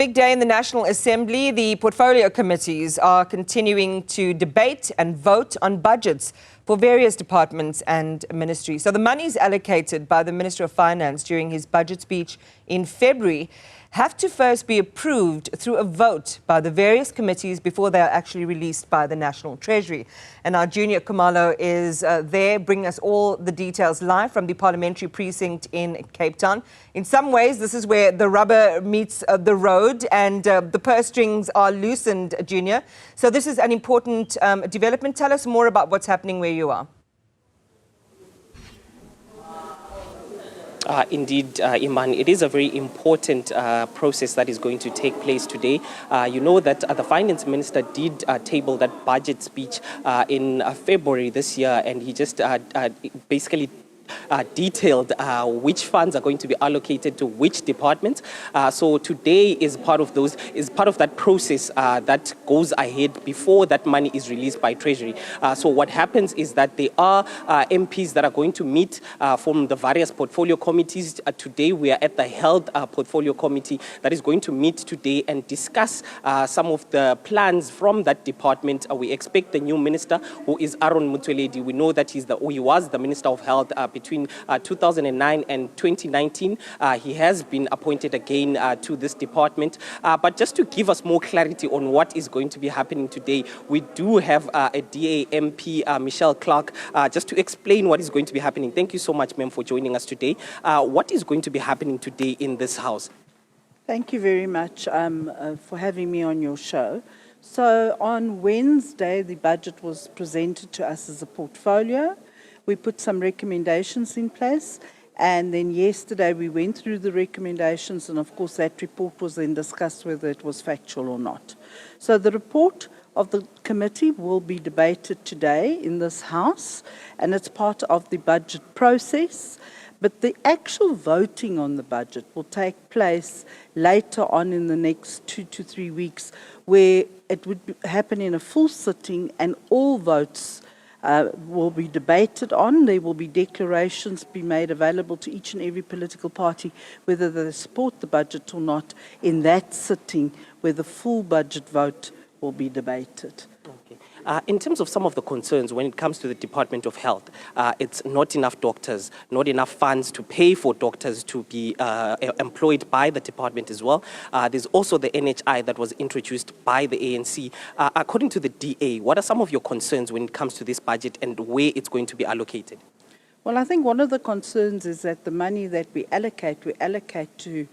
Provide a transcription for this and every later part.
big day in the National Assembly. The portfolio committees are continuing to debate and vote on budgets for various departments and ministries. So the monies allocated by the Minister of Finance during his budget speech in February have to first be approved through a vote by the various committees before they are actually released by the National Treasury. And our Juniour Khumalo is there, bringing us all the details live from the parliamentary precinct in Cape Town. In some ways, this is where the rubber meets the road and the purse strings are loosened, Juniour. So this is an important development. Tell us more about what's happening where you are. Indeed, Iman, it is a very important process that is going to take place today. You know that the Finance Minister did table that budget speech in February this year, and he just basically detailed which funds are going to be allocated to which department. So today is part of that process that goes ahead before that money is released by Treasury. So what happens is that there are MPs that are going to meet from the various portfolio committees. Today we are at the Health Portfolio Committee that is going to meet today and discuss some of the plans from that department. We expect the new minister, who is Aaron Mutweledi. We know that he was the Minister of Health between 2009 and 2019. He has been appointed again to this department. But just to give us more clarity on what is going to be happening today, we do have a DA MP, Michelle Clark, just to explain what is going to be happening. Thank you so much, ma'am, for joining us today. What is going to be happening today in this house? Thank you very much for having me on your show. So on Wednesday, the budget was presented to us as a portfolio. We put some recommendations in place, and then yesterday we went through the recommendations, and of course that report was then discussed whether it was factual or not. So the report of the committee will be debated today in this House, and it's part of the budget process. But the actual voting on the budget will take place later on in the next 2 to 3 weeks, where it would happen in a full sitting and all votes will be debated on. There will be declarations be made available to each and every political party, whether they support the budget or not, in that sitting where the full budget vote will be debated. Okay. In terms of some of the concerns when it comes to the Department of Health, it's not enough doctors, not enough funds to pay for doctors to be employed by the department as well. There's also the NHI that was introduced by the ANC. According to the DA, what are some of your concerns when it comes to this budget and where it's going to be allocated? Well, I think one of the concerns is that the money that we allocate to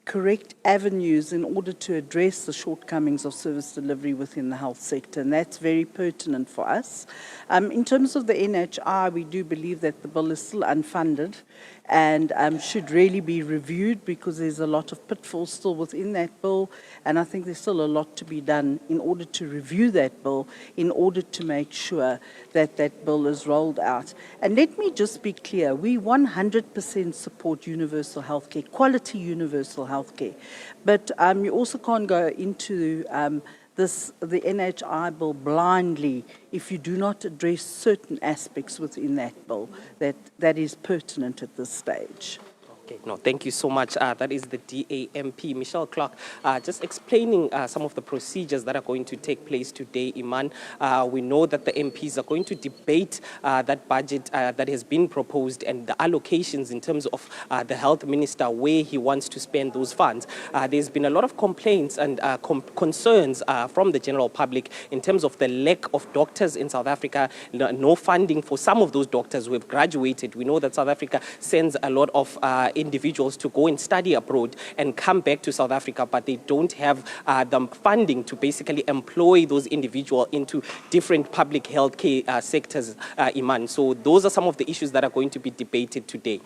correct avenues in order to address the shortcomings of service delivery within the health sector, and that's very pertinent for us. In terms of the NHI, we do believe that the bill is still unfunded and should really be reviewed, because there's a lot of pitfalls still within that bill, and I think there's still a lot to be done in order to review that bill, in order to make sure that that bill is rolled out. And let me just be clear, we 100% support universal healthcare, quality universal healthcare, but you also can't go into the NHI bill blindly if you do not address certain aspects within that bill that is pertinent at this stage. Okay, no, thank you so much. That is the DA MP, Michelle Clark, just explaining some of the procedures that are going to take place today, Iman. We know that the MPs are going to debate that budget that has been proposed and the allocations in terms of the health minister, where he wants to spend those funds. There's been a lot of complaints and concerns from the general public in terms of the lack of doctors in South Africa, no funding for some of those doctors who have graduated. We know that South Africa sends a lot of individuals to go and study abroad and come back to South Africa, but they don't have the funding to basically employ those individuals into different public healthcare sectors, Iman. So those are some of the issues that are going to be debated today.